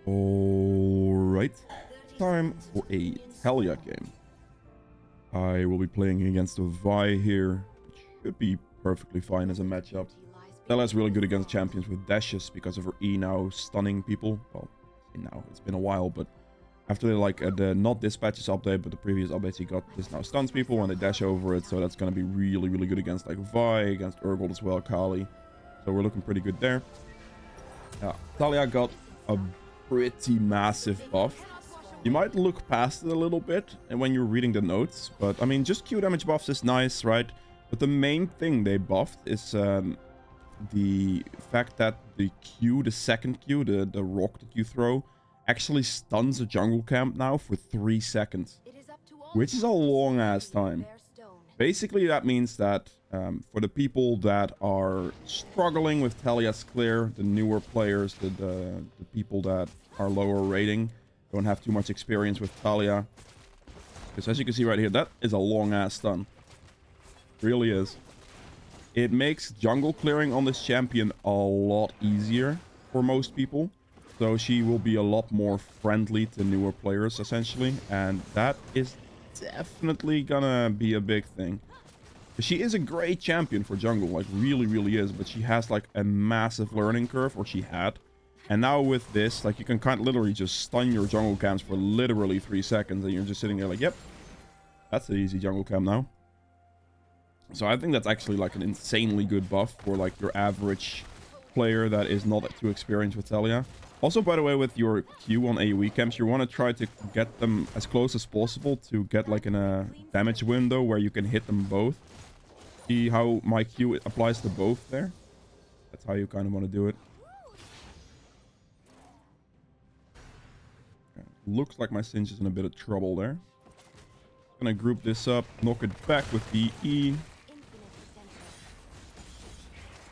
Alright, time for a Taliyah game. I will be playing against a Vi here, which should be perfectly fine as a matchup. Taliyah's really good against champions with dashes because of her E now stunning people. Well, now it's been a while, but after the not dispatches update, but the previous updates he got, this now stuns people when they dash over it, so that's going to be really, really good against like Vi, against Urgold as well, Kali. So we're looking pretty good there. Taliyah got a pretty massive buff. You might look past it a little bit and when you're reading the notes, but I mean, just Q damage buffs is nice, right? But the main thing they buffed is the fact that the Q, the second Q, the rock that you throw, actually stuns a jungle camp now for 3 seconds, which is a long ass time. Basically, that means that for the people that are struggling with Taliyah's clear, the newer players, the people that are lower rating, don't have too much experience with Taliyah. Because as you can see right here, that is a long ass stun. Really is. It makes jungle clearing on this champion a lot easier for most people. So she will be a lot more friendly to newer players, essentially. And that is definitely gonna be a big thing. She is a great champion for jungle, like really, really is. But she has like a massive learning curve, or she had. And now with this, like you can kind of literally just stun your jungle camps for literally 3 seconds. And you're just sitting there like, yep, that's an easy jungle camp now. So I think that's actually like an insanely good buff for like your average player that is not too experienced with Taliyah. Also, by the way, with your Q on AoE camps, you want to try to get them as close as possible to get like in a damage window where you can hit them both. See how my Q applies to both there? That's how you kind of want to do it. Okay. Looks like my Singe is in a bit of trouble there. Gonna group this up, knock it back with the E.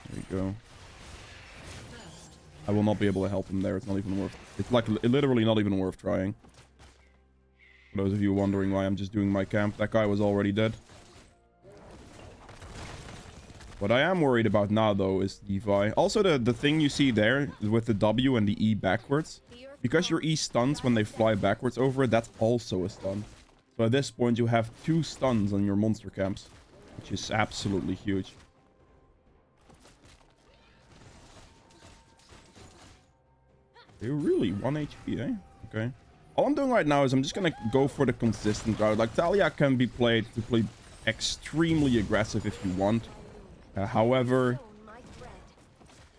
There you go. I will not be able to help him there. It's not even worth... It's like literally not even worth trying. For those of you wondering why I'm just doing my camp, that guy was already dead. What I am worried about now, though, is the Vi. Also, the thing you see there with the W and the E backwards. Because your E stuns when they fly backwards over it, that's also a stun. So at this point, you have 2 stuns on your monster camps, which is absolutely huge. You're really 1 HP, eh? Okay. All I'm doing right now is I'm just gonna go for the consistent route. Like, Taliyah can be played to play extremely aggressive if you want. However,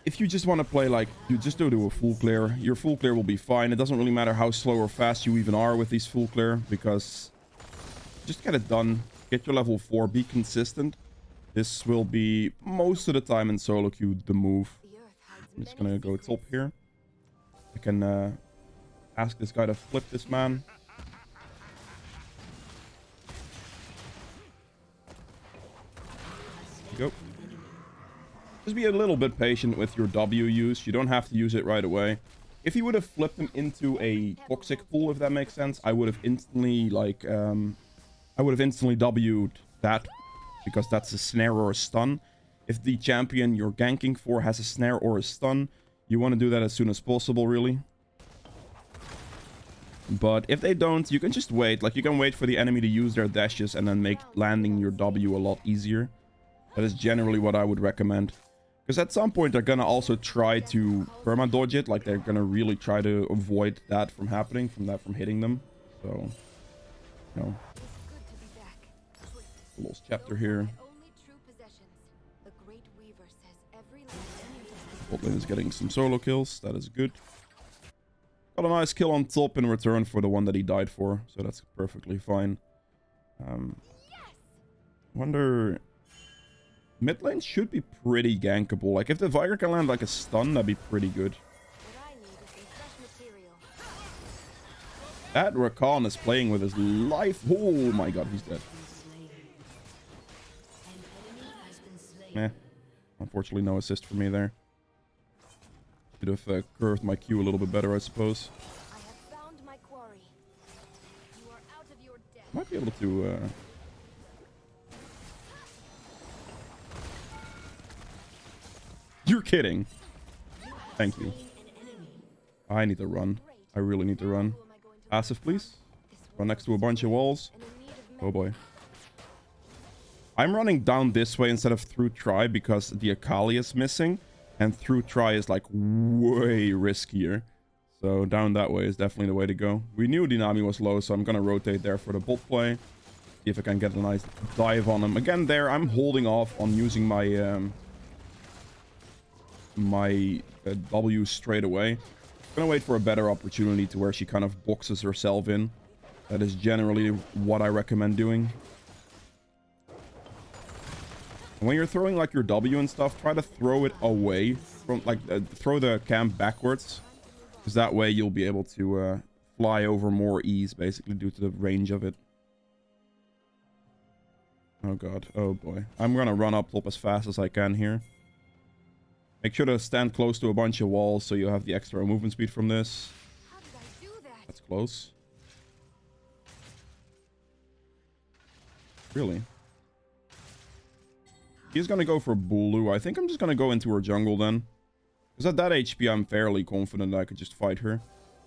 if you just want to play like, you just do a full clear. Your full clear will be fine. It doesn't really matter how slow or fast you even are with these full clear, because just get it done. Get your level 4. Be consistent. This will be most of the time in solo queue the move. I'm just gonna go top here. I can ask this guy to flip this man. There you go. Just be a little bit patient with your W use. You don't have to use it right away. If you would have flipped him into a toxic pool, if that makes sense, I would have instantly like I would have instantly W'd that, because that's a snare or a stun. If the champion you're ganking for has a snare or a stun, you want to do that as soon as possible, really. But if they don't, you can just wait. Like, you can wait for the enemy to use their dashes and then make landing your W a lot easier. That is generally what I would recommend. Because at some point, they're going to also try to perma-dodge it. Like, they're going to really try to avoid that from happening, from hitting them. So, you know. Lost chapter here. Botlane is getting some solo kills. That is good. Got a nice kill on top in return for the one that he died for. So that's perfectly fine. Wonder... Mid lane should be pretty gankable. Like, if the Viger can land like a stun, that'd be pretty good. That Rakan is playing with his life. Oh my god, he's dead. Meh. Unfortunately, no assist for me there. Should have curved my Q a little bit better, I suppose. Might be able to... You're kidding. Thank you. I need to run. I really need to run. Asus, please. Run next to a bunch of walls. Oh boy. I'm running down this way instead of through try because the Akali is missing. And through try is like way riskier. So down that way is definitely the way to go. We knew Dynami was low, so I'm going to rotate there for the bot play. See if I can get a nice dive on him. Again, there, I'm holding off on using my W straight away. I'm going to wait for a better opportunity to where she kind of boxes herself in. That is generally what I recommend doing. When you're throwing like your W and stuff, try to throw it away from like throw the cam backwards, because that way you'll be able to fly over more ease, basically, due to the range of it. Oh god, oh boy. I'm gonna run up top as fast as I can here. Make sure to stand close to a bunch of walls so you have the extra movement speed from this. That's close. Really? He's gonna go for Bulu. I think I'm just gonna go into her jungle then. Because at that HP, I'm fairly confident that I could just fight her.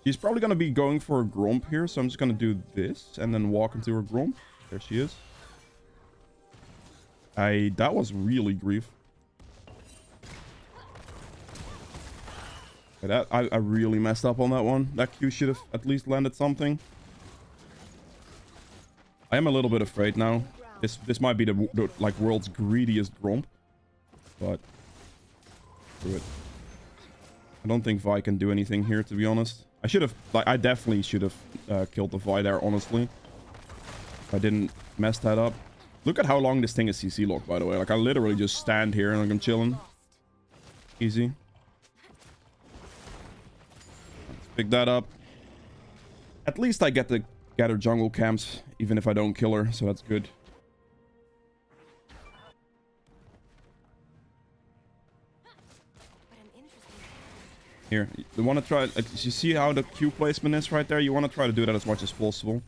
She's probably gonna be going for a Gromp here, so I'm just gonna do this and then walk into her Gromp. There she is. That was really grief. I really messed up on that one. That Q should have at least landed something. I am a little bit afraid now. This might be the like world's greediest Gromp, but screw it. I don't think Vi can do anything here, to be honest. I should have, like, I definitely should have killed the Vi there, honestly. If I didn't mess that up. Look at how long this thing is CC locked, by the way. Like, I literally just stand here and like I'm chilling. Easy. Let's pick that up. At least I get to gather jungle camps, even if I don't kill her, so that's good. Here, you want to try, like, you see how the Q placement is right there? You want to try to do that as much as possible.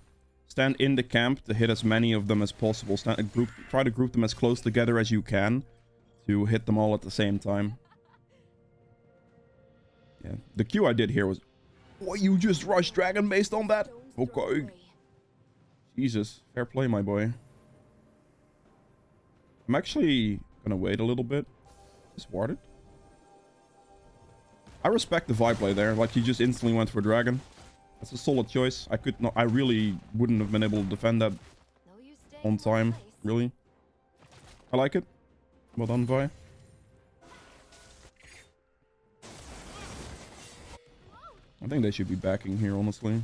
Stand in the camp to hit as many of them as possible. Try to group them as close together as you can to hit them all at the same time. Yeah, the Q I did here was... What, you just rushed Dragon based on that? Okay. Jesus, fair play, my boy. I'm actually gonna wait a little bit. Just warded. I respect the vibe play there. Like, he just instantly went for Dragon. That's a solid choice. I really wouldn't have been able to defend that on time. Really. I like it. Well done, Vi. I think they should be backing here, honestly.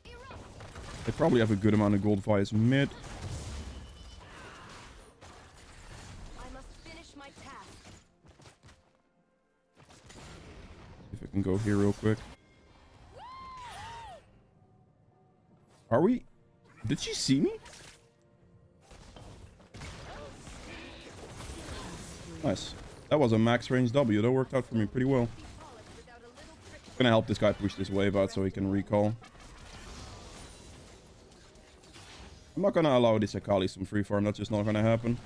They probably have a good amount of gold. Vi's mid. If I can go here real quick. Are we? Did she see me? Nice. That was a max range W. That worked out for me pretty well. Gonna help this guy push this wave out so he can recall. I'm not gonna allow this Akali some free farm. That's just not gonna happen.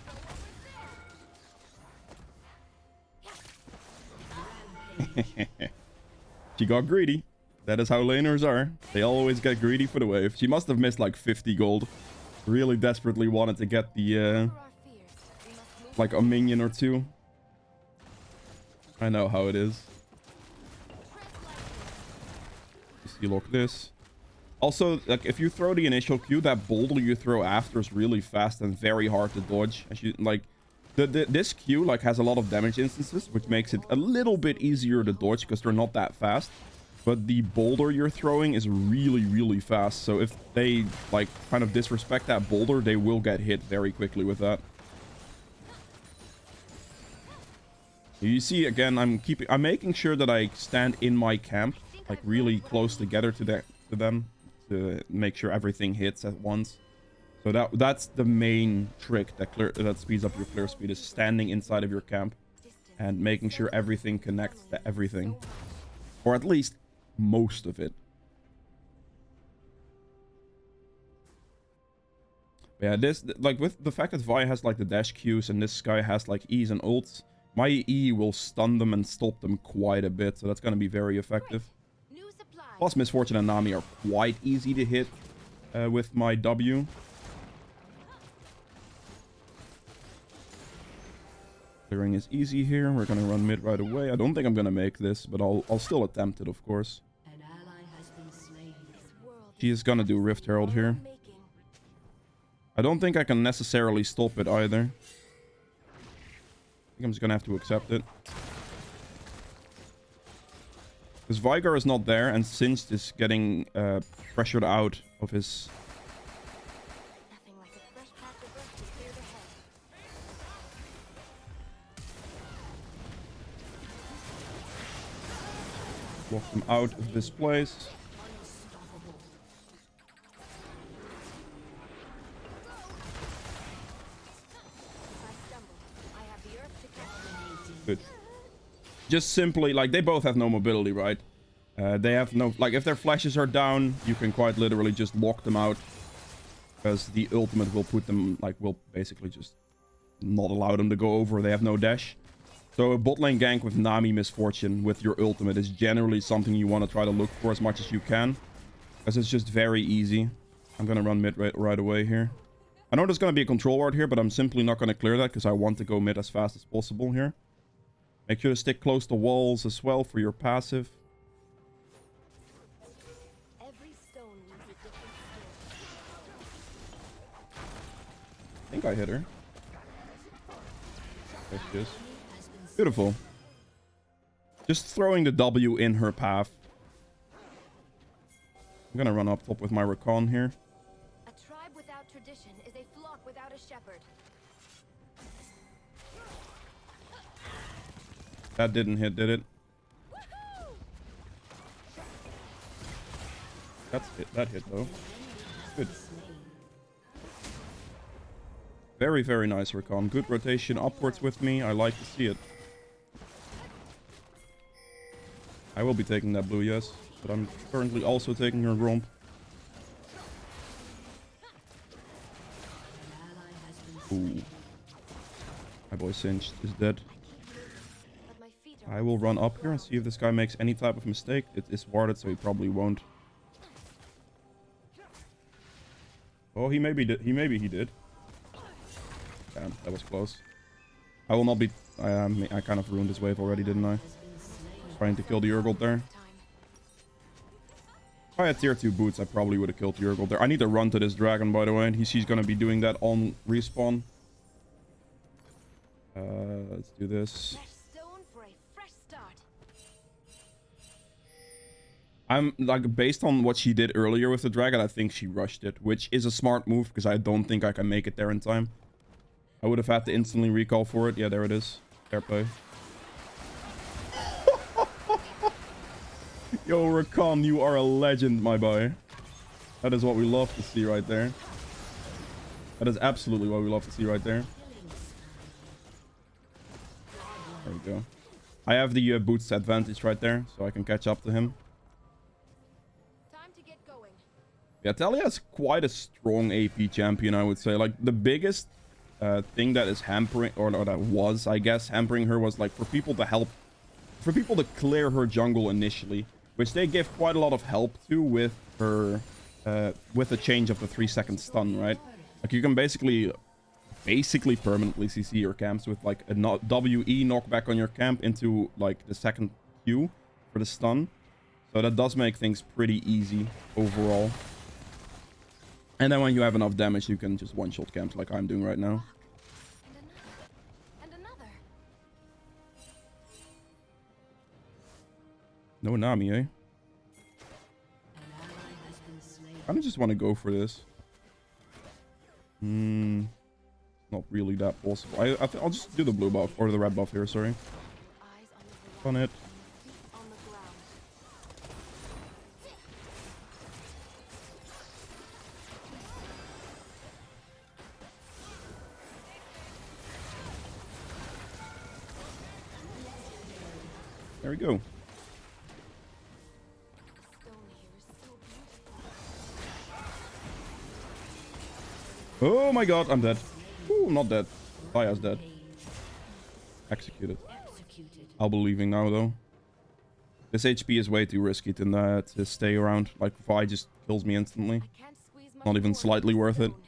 She got greedy. That is how laners are. They always get greedy for the wave. She must have missed like 50 gold. Really desperately wanted to get the like a minion or two. I know how it is. You lock this. Also, like, if you throw the initial Q, that boulder you throw after is really fast and very hard to dodge. As you, like, this Q like has a lot of damage instances, which makes it a little bit easier to dodge because they're not that fast. But the boulder you're throwing is really, really fast. So if they like kind of disrespect that boulder, they will get hit very quickly with that. You see, again, I'm making sure that I stand in my camp, like really close together to them to make sure everything hits at once. So that's the main trick that speeds up your clear speed, is standing inside of your camp and making sure everything connects to everything, or at least most of it. Yeah, this, like, with the fact that Vi has like the dash Qs and this guy has like E's and ults, my E will stun them and stop them quite a bit, so that's going to be very effective. New supplies. Plus, Misfortune and Nami are quite easy to hit with my W. Clearing is easy here. We're gonna run mid right away. I don't think I'm gonna make this, but I'll still attempt it, of course. She is gonna do Rift Herald here. I don't think I can necessarily stop it either. I think I'm just gonna have to accept it. Because Vigar is not there, and Singed is getting pressured out of his... Lock him out of this place. Good. Just simply, like, they both have no mobility, right? They have no... Like, if their flashes are down, you can quite literally just lock them out. Because the ultimate will put them, like, will basically just not allow them to go over. They have no dash. So a bot lane gank with Nami Misfortune with your ultimate is generally something you want to try to look for as much as you can. Because it's just very easy. I'm going to run mid right away here. I know there's going to be a control ward here, but I'm simply not going to clear that because I want to go mid as fast as possible here. Make sure to stick close to walls as well for your passive. I think I hit her. There she is. Beautiful. Just throwing the W in her path. I'm gonna run up top with my Recon here. A tribe without tradition is a flock without a shepherd. That didn't hit, did it? That's hit. That hit though. Good. Very, very nice Recon. Good rotation upwards with me. I like to see it. I will be taking that blue, yes. But I'm currently also taking her Gromp. Ooh. My boy Singed is dead. I will run up here and see if this guy makes any type of mistake. It is warded, so he probably won't. Oh, he maybe did. He did. Damn, that was close. I will not be... I kind of ruined his wave already, didn't I? Trying to kill the Urgot there. If I had tier 2 boots, I probably would have killed the Urgot there. I need to run to this dragon, by the way. He's going to be doing that on respawn. Let's do this. I'm like, based on what she did earlier with the dragon, I think she rushed it, which is a smart move because I don't think I can make it there in time. I would have had to instantly recall for it. Yeah, there it is. Fair play. Yo, Recon, you are a legend, my boy. That is what we love to see right there. That is absolutely what we love to see right there. There we go. I have the boots advantage right there, so I can catch up to him. Yeah, Taliyah is quite a strong AP champion, I would say. Like, the biggest thing that is hampering, or that was, I guess, hampering her was, like, for people to clear her jungle initially, which they give quite a lot of help to with her, with the change of the 3-second stun, right? Like, you can basically permanently CC your camps with, like, a WE knockback on your camp into, like, the second Q for the stun. So that does make things pretty easy overall. And then when you have enough damage, you can just one-shot camps like I'm doing right now. And another. No Nami, eh? I just want to go for this. Not really that possible. I'll just do the blue buff, or the red buff here, sorry. On it. There we go. Oh my god, I'm dead. Ooh, I'm not dead. Taliyah's dead. Executed. I'll be leaving now, though. This HP is way too risky to stay around. Like, Vi just kills me instantly. I can't squeeze much Not even more slightly into worth it. stone.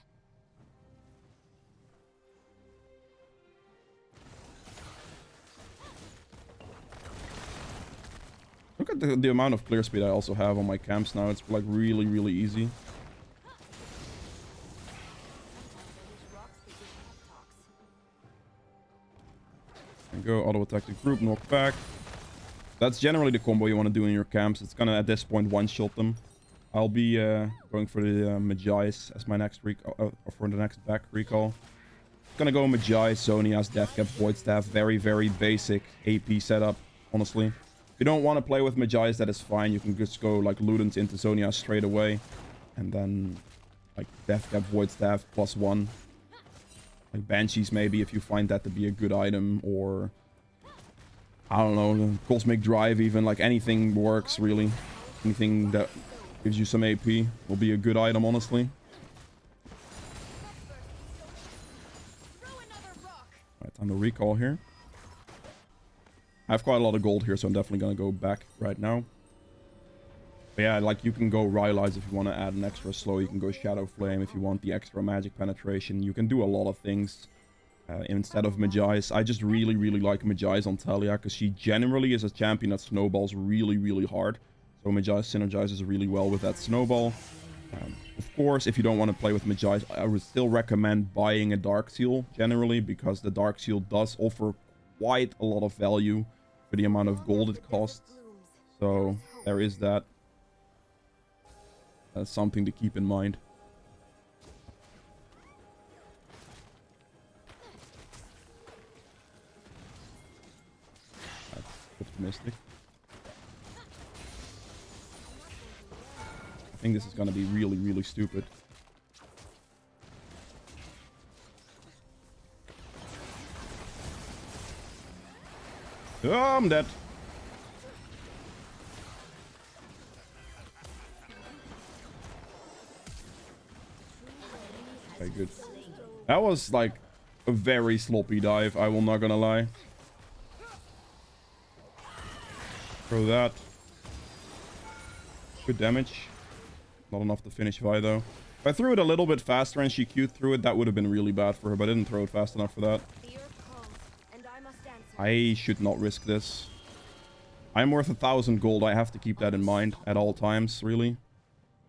Look at the amount of clear speed I also have on my camps now. It's like really, really easy. And go auto attack the group, knock back. That's generally the combo you want to do in your camps. It's gonna at this point one-shot them. I'll be going for the Magi's as my next recall, or for the next back recall. Gonna go Magi, Sonia's Deathcap, Void Staff. Very, very basic AP setup, honestly. If you don't want to play with Magi's, that is fine. You can just go like Ludens into Sonia straight away. And then like Deathcap, Void Staff, +1. Like Banshees maybe, if you find that to be a good item. Or, I don't know, Cosmic Drive even. Like anything works, really. Anything that gives you some AP will be a good item, honestly. Alright, time to recall here. I have quite a lot of gold here, so I'm definitely going to go back right now. But yeah, like you can go Rylai's if you want to add an extra slow. You can go Shadow Flame if you want the extra magic penetration. You can do a lot of things instead of Magi's. I just really, really like Magi's on Taliyah because she generally is a champion that snowballs really, really hard. So Magi synergizes really well with that snowball. Of course, if you don't want to play with Magi's, I would still recommend buying a Dark Seal generally, because the Dark Seal does offer quite a lot of value for the amount of gold it costs. So there is that. That's something to keep in mind. That's optimistic. I think this is going to be really, really stupid. Oh, I'm dead. Okay, good. That was like a very sloppy dive, I will not gonna lie. Throw that. Good damage. Not enough to finish Vi though. If I threw it a little bit faster and she Q'd through it, that would have been really bad for her, but I didn't throw it fast enough for that. I should not risk this. I'm worth 1,000 gold. I have to keep that in mind at all times, really. I'm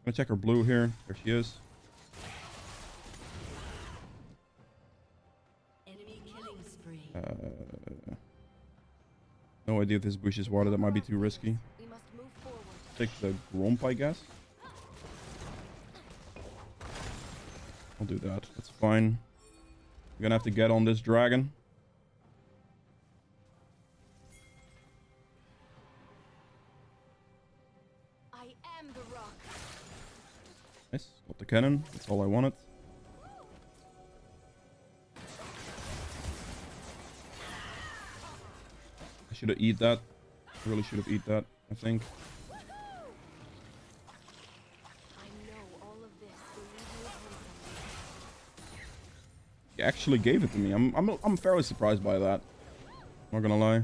gonna check her blue here. There she is. No idea if this bush is water. That might be too risky. Take the Gromp, I guess. I'll do that. That's fine. We're gonna have to get on this dragon. I am the rock. Nice. Got the cannon. That's all I wanted. I should have eat that. I really should have eat that, I think. He actually gave it to me. I'm fairly surprised by that. Not gonna lie.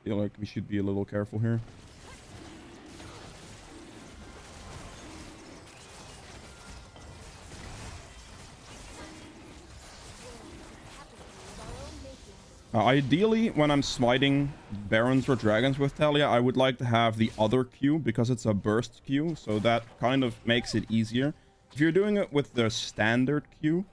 Feel like we should be a little careful here. Ideally, when I'm smiting Barons or Dragons with Taliyah, I would like to have the other Q because it's a burst Q, so that kind of makes it easier. If you're doing it with the standard Q,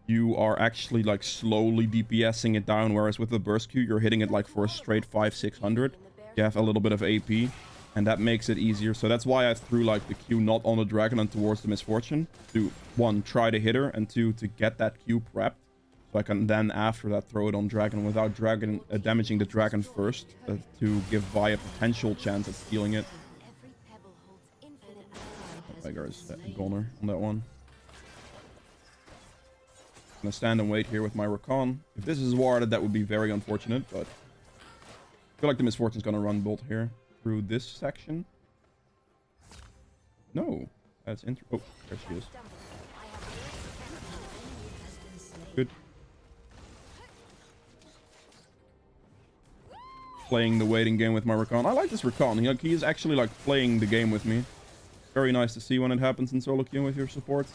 you are actually like slowly DPSing it down, whereas with the burst Q, you're hitting it like for a straight 500-600. You have a little bit of AP, and that makes it easier. So that's why I threw like the Q not on the Dragon and towards the Misfortune. To, one, try to hit her, and two, to get that Q prepped. So I can then, after that, throw it on Dragon without damaging the Dragon first. To give Vi a potential chance at stealing it. Beggar's goner on that one. I'm gonna stand and wait here with my Rakan. If this is warded, that would be very unfortunate, but I feel like the Misfortune's gonna run bolt here through this section. No, that's oh, there she is. Good. playing the waiting game with my Rakan. I like this Rakan. He is actually like playing the game with me. Very nice to see when it happens in solo queuing with your supports.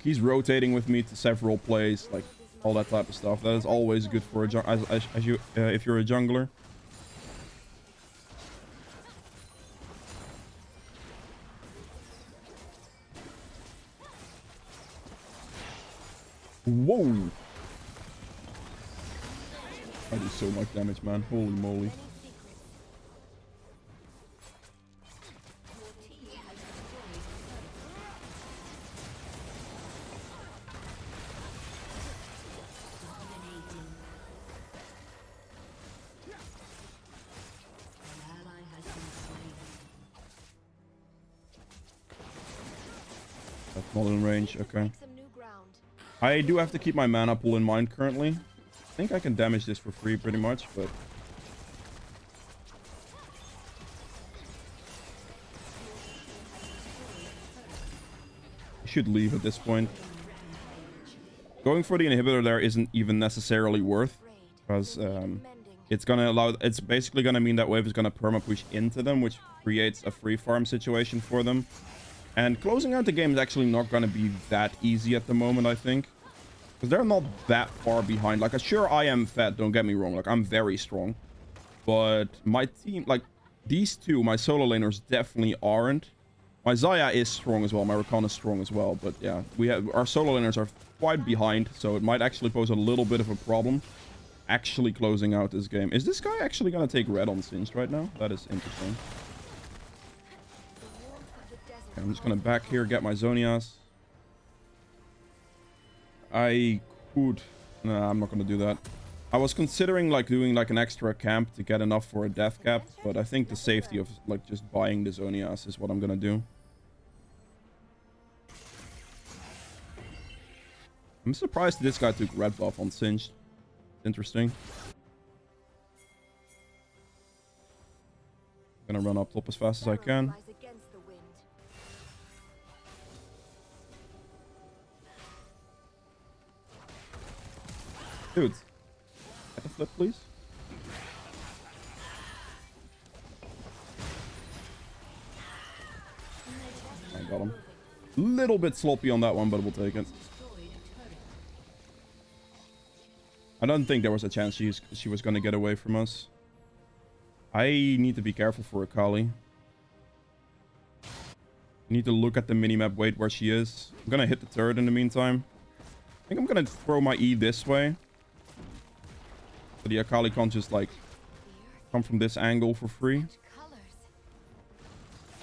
He's rotating with me to several plays, like all that type of stuff. That is always good for a if you're a jungler. Whoa! I do so much damage, man. Holy moly. That's not in range, okay. I do have to keep my mana pool in mind currently. I think I can damage this for free pretty much, but... I should leave at this point. Going for the inhibitor there isn't even necessarily worth, because it's basically gonna mean that wave is gonna perma-push into them, which creates a free farm situation for them. And closing out the game is actually not gonna be that easy at the moment, I think. Because they're not that far behind. Like, sure, I am fat, don't get me wrong. Like, I'm very strong. But my team, like, these two, my solo laners definitely aren't. My Xayah is strong as well. My Rakan is strong as well. But yeah, our solo laners are quite behind. So it might actually pose a little bit of a problem actually closing out this game. Is this guy actually going to take red on Singed right now? That is interesting. Okay, I'm just going to back here, get my Zonias. I could... Nah, I'm not going to do that. I was considering like doing like an extra camp to get enough for a death cap, but I think the safety of like just buying the Zonias is what I'm going to do. I'm surprised this guy took red buff on Singed. Interesting. Gonna run up top as fast as I can. Dude, get a flip, please. I got him. Little bit sloppy on that one, but we'll take it. I don't think there was a chance she was going to get away from us. I need to be careful for Akali. Need to look at the minimap, wait where she is. I'm going to hit the turret in the meantime. I think I'm going to throw my E this way. So the Akali can't just like come from this angle for free.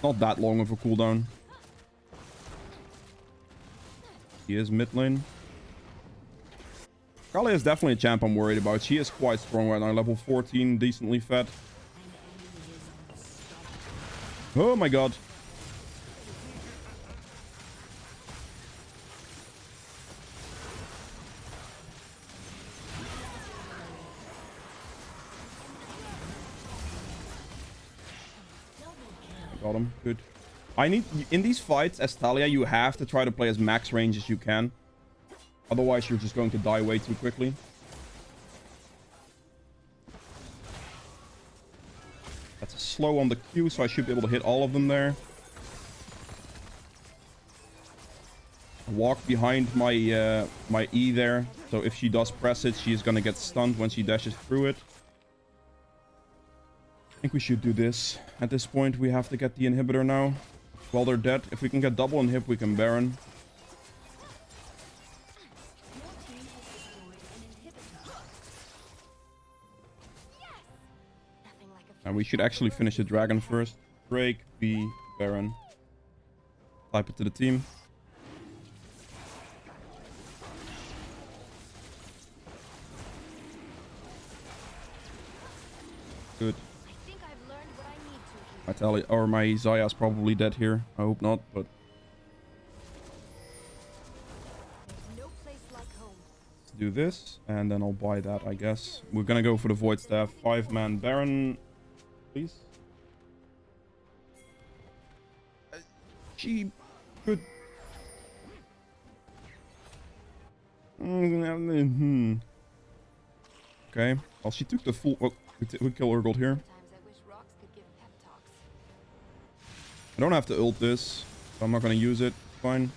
Not that long of a cooldown. He is mid lane. Taliyah is definitely a champ I'm worried about. She is quite strong right now. Level 14, decently fed. Oh my god. Got him. Good. I need... In these fights, as Taliyah, you have to try to play as max range as you can. Otherwise, you're just going to die way too quickly. That's a slow on the Q, so I should be able to hit all of them there. Walk behind my my E there. So if she does press it, she's going to get stunned when she dashes through it. I think we should do this. At this point, we have to get the inhibitor now. While they're dead. If we can get double inhib, we can Baron. And we should actually finish the dragon first. Drake, B, Baron. Type it to the team. Good. My Taliyah or my Xayah's probably dead here. I hope not, but let's do this, and then I'll buy that, I guess. We're gonna go for the Void Staff. 5-man Baron, please. She could. Okay. Well, she took the full... Oh, we kill Urgold here. Sometimes I wish rocks could give pep talks. I don't have to ult this, so I'm not going to use it. Fine.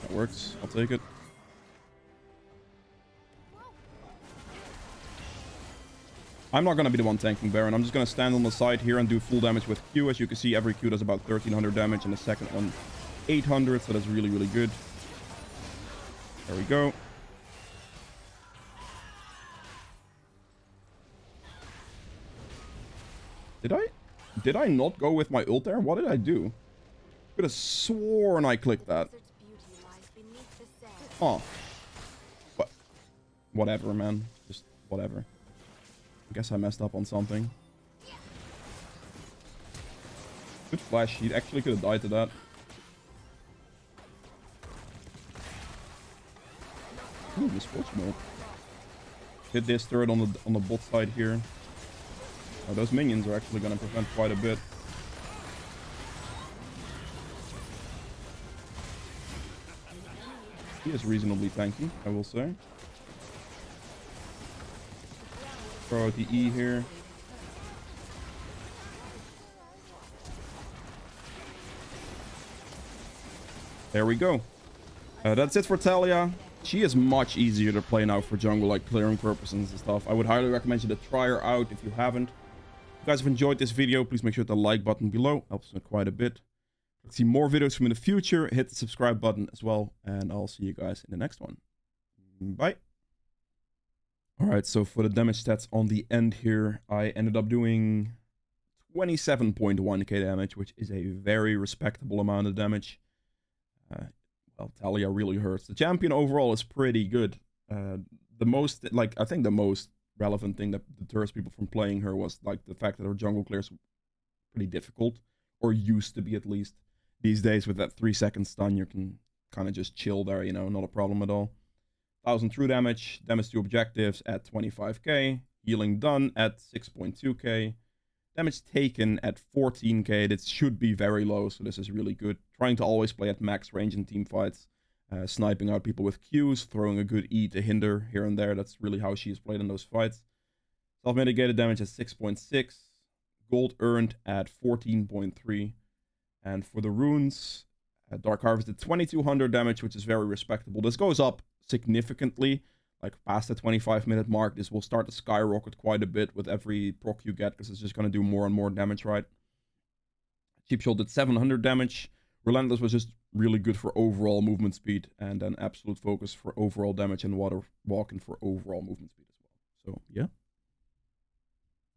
That works. I'll take it. I'm not going to be the one tanking Baron. I'm just going to stand on the side here and do full damage with Q. As you can see, every Q does about 1300 damage, and the second one 800, so that's really, really good. There we go. Did I not go with my ult there? What did I do? Could have sworn I clicked that. Desert's beauty lies beneath the sand. Oh. But whatever, man. Just whatever. I guess I messed up on something. Good flash. He actually could have died to that. Ooh, the sports mode. Hit this turret on the bot side here. Oh, those minions are actually going to prevent quite a bit. He is reasonably tanky, I will say. Throw out the E here. There we go. That's it for Taliyah. She is much easier to play now for jungle, like clearing purposes and stuff. I would highly recommend you to try her out if you haven't. If you guys have enjoyed this video, please make sure to hit the like button below. Helps me quite a bit. Let's see more videos from in the future. Hit the subscribe button as well. And I'll see you guys in the next one. Bye. Alright, so for the damage stats on the end here, I ended up doing 27.1k damage, which is a very respectable amount of damage. Well, Taliyah really hurts. The champion overall is pretty good. I think the most relevant thing that deters people from playing her was like the fact that her jungle clears pretty difficult, or used to be at least. These days with that 3-second stun, you can kind of just chill there, you know, not a problem at all. 1000 true damage, damage to objectives at 25k, healing done at 6.2k, damage taken at 14k. That should be very low, so this is really good. Trying to always play at max range in team fights, sniping out people with Qs, throwing a good E to hinder here and there. That's really how she is played in those fights. Self-mitigated damage at 6.6, gold earned at 14.3, and for the runes, Dark Harvest at 2200 damage, which is very respectable. This goes up significantly, like past the 25-minute mark. This will start to skyrocket quite a bit with every proc you get, because it's just going to do more and more damage, right? Cheap Shot did 700 damage. Relentless was just really good for overall movement speed, and then Absolute Focus for overall damage, and Water Walking for overall movement speed.